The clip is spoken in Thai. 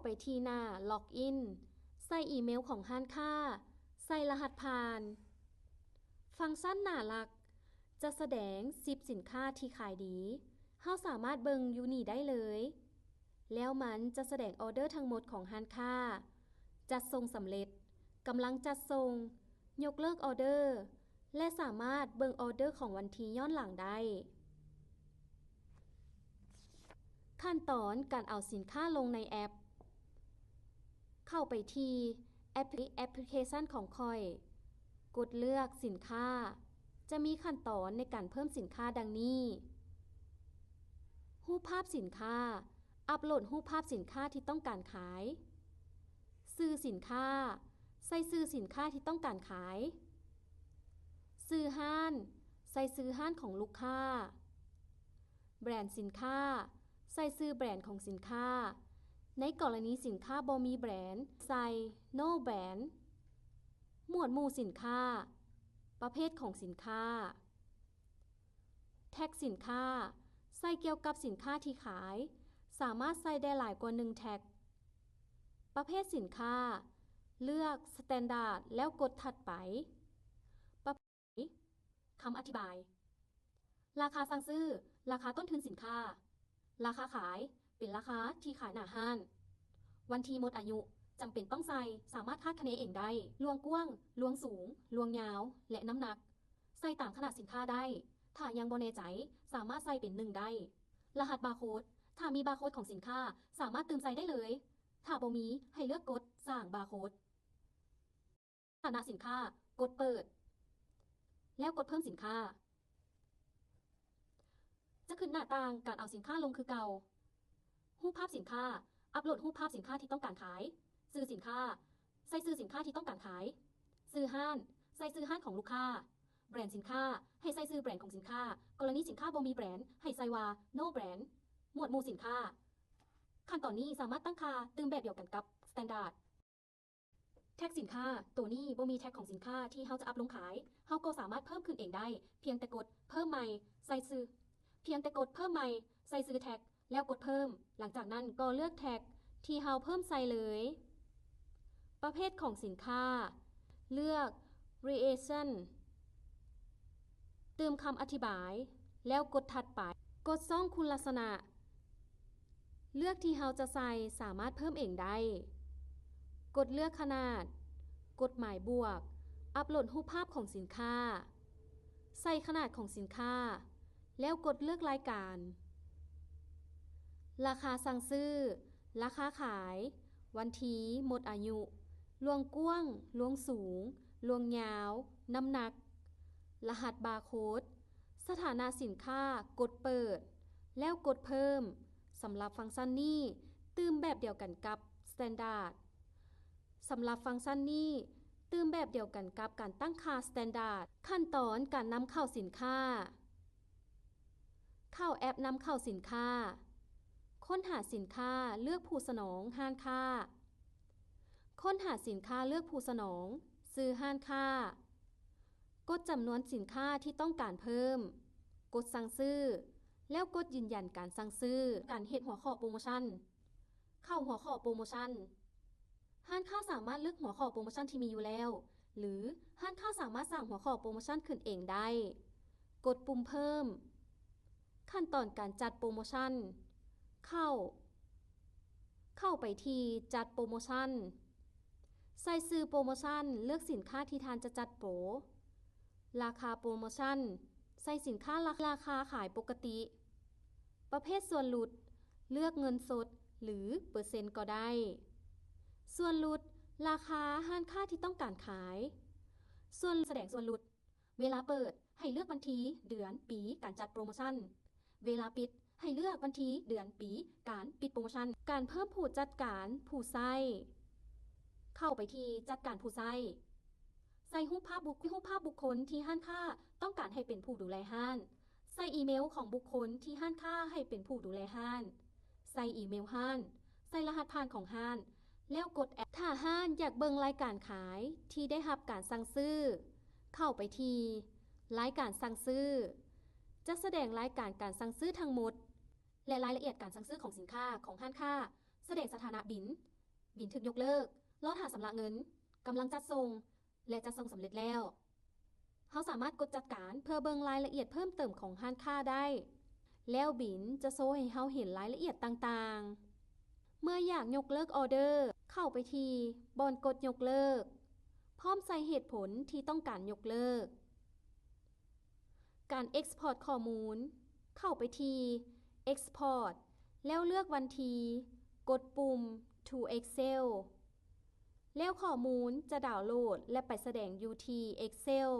ไปที่หน้าล็อกอินใส่อีเมลของห้านค้าใส่รหัสผ่านฟังก์ชันน่ารักจะแสดง10สินค้าที่ขายดีเฮาสามารถเบิ่งอยู่นี่ได้เลยแล้วมันจะแสดงออเดอร์ทั้งหมดของห้านค้าจัดส่งสำเร็จกำลังจัดส่งยกเลิกออเดอร์และสามารถเบิ่งออเดอร์ของวันที่ย้อนหลังได้ขั้นตอนการเอาสินค้าลงในแอปเข้าไปที่แอปพลิเคชันของค่อยกดเลือกสินค้าจะมีขั้นตอนในการเพิ่มสินค้าดังนี้รูปภาพสินค้าอัปโหลดรูปภาพสินค้าที่ต้องการขายชื่อสินค้าใส่ชื่อสินค้าที่ต้องการขายชื่อห้านใส่ชื่อห้านของลูกค้าแบรนด์สินค้าใส่ชื่อแบรนด์ของสินค้าในกรณีสินค้าบ่มีแบรนด์ใส่ no brand หมวดหมู่สินค้าประเภทของสินค้าแท็กสินค้าใส่เกี่ยวกับสินค้าที่ขายสามารถใส่ได้หลายกว่า1แท็กประเภทสินค้าเลือก Standard แล้วกดถัดไปประเภทคำอธิบายราคาสั่งซื้อราคาต้นทุนสินค้าราคาขายเป็นราคาที่ขายหน้าห้านวันที่หมดอายุจำเป็นต้องใส่สามารถคาดคะเนเองได้ลวงกว้างลวงสูงลวงยาวและน้ำหนักใส่ตามขนาดสินค้าได้ถ้ายังบ่แน่ใจสามารถใส่เป็น1ได้รหัสบาร์โค้ดถ้ามีบาร์โค้ดของสินค้าสามารถเติมใส่ได้เลยถ้าบ่มีให้เลือกกดสร้างบาร์โค้ดฐานะสินค้ากดเปิดแล้วกดเพิ่มสินค้าจะขึ้นหน้าต่างการเอาสินค้าลงคือเก่ารูปภาพสินค้าอัปโหลดรูปภาพสินค้าที่ต้องการขายชื่อสินค้าใส่ชื่อสินค้าที่ต้องการขายชื่อห้านใส่ชื่อห้านของลูกค้าแบรนด์สินค้าให้ใส่ชื่อแบรนด์ของสินค้ากรณีสินค้าบ่มีแบรนด์ให้ใส่ว่า no brand หมวดหมู่สินค้าขั้นตอนนี้สามารถตั้งค่าตึมแบบเดียวกันกับ standard แท็กสินค้าตัวนี้บ่มีแท็กของสินค้าที่เฮาจะอัพลงขายเฮาก็สามารถเพิ่มขึ้นเองได้เพียงแต่กดเพิ่มใหม่ใส่ชื่อเพียงแต่กดเพิ่มใหม่ใส่ชื่อแท็กแล้วกดเพิ่มหลังจากนั้นก็เลือกแท็กที่เฮาเพิ่มใส่เลยประเภทของสินค้าเลือก reason เติมคำอธิบายแล้วกดถัดไปกดซ่องคุณลักษณะเลือกที่เฮาจะใส่สามารถเพิ่มเองได้กดเลือกขนาดกดหมายบวกอัปโหลดรูปภาพของสินค้าใส่ขนาดของสินค้าแล้วกดเลือกรายการราคาสั่งซื้อราคาขายวันที่หมดอายุลวงกว้างลวงสูงลวงยาวน้ำหนักรหัสบาร์โค้ดสถานะสินค้ากดเปิดแล้วกดเพิ่มสำหรับฟังก์ชันนี้ตื่มแบบเดียวกันกับ Standard สำหรับฟังก์ชันนี้ตื่มแบบเดียวกันกับการตั้งค่า Standard ขั้นตอนการนำเข้าสินค้าเข้าแอปนำเข้าสินค้าค้นหาสินค้าเลือกผู้สนองห้านค้าค้นหาสินค้าเลือกผู้สนองซื้อห้านค้ากดจำนวนสินค้าที่ต้องการเพิ่มกดสั่งซื้อแล้วกดยืนยันการสั่งซื้อการเฮ็ดหัวข้อโปรโมชั่นเข้าหัวข้อโปรโมชั่นห้านค้าสามารถเลือกหัวข้อโปรโมชั่นที่มีอยู่แล้วหรือห้านค้าสามารถสร้างหัวข้อโปรโมชั่นขึ้นเองได้กดปุ่มเพิ่มขั้นตอนการจัดโปรโมชั่นเข้าไปที่จัดโปรโมชั่นใส่ชื่อโปรโมชั่นเลือกสินค้าที่ท่านจะจัดโปรราคาโปรโมชั่นใส่สินค้าราคาขายปกติประเภทส่วนลดเลือกเงินสดหรือเปอร์เซ็นต์ก็ได้ส่วนลดราคาห้านค้าที่ต้องการขายส่วนแสดงส่วนลดเวลาเปิดให้เลือกวันที่เดือนปีการจัดโปรโมชั่นเวลาปิดให้เลือกวันที่เดือนปีการปิดโปรโมชั่นการเพิ่มผู้จัดการผู้ใช้เข้าไปที่จัดการผู้ใช้ใส่รูปภาพบุคคลที่ห้านค้าต้องการให้เป็นผู้ดูแลห้านใส่อีเมลของบุคคลที่ห้านค้าให้เป็นผู้ดูแลห้านใส่อีเมลห้านใส่รหัสผ่านของห้านแล้วกดแอดถ้าห้านอยากเบิ่งรายการขายที่ได้รับการสั่งซื้อเข้าไปที่รายการสั่งซื้อจะแสดงรายการการสั่งซื้อทั้งหมดและรายละเอียดการสั่งซื้อของสินค้าของห้านค้า แสดงสถานะบินถึกยกเลิกรอหาสำระเงินกำลังจัดส่งและจัดส่งสำเร็จแล้วเราสามารถกดจัดการเพื่อเบิ่งรายละเอียดเพิ่มเติมของร้านค้าได้แล้วบินจะโชว์ให้เราเห็นรายละเอียดต่างๆเมื่ออยากยกเลิกออเดอร์เข้าไปที่บอนกดยกเลิกพร้อมใส่เหตุผลที่ต้องการยกเลิกการ Export ข้อมูลเข้าไปที่ Export แล้วเลือกวันที่กดปุ่ม to Excel แล้วข้อมูลจะดาวน์โหลดและไปแสดงอยู่ที่ Excel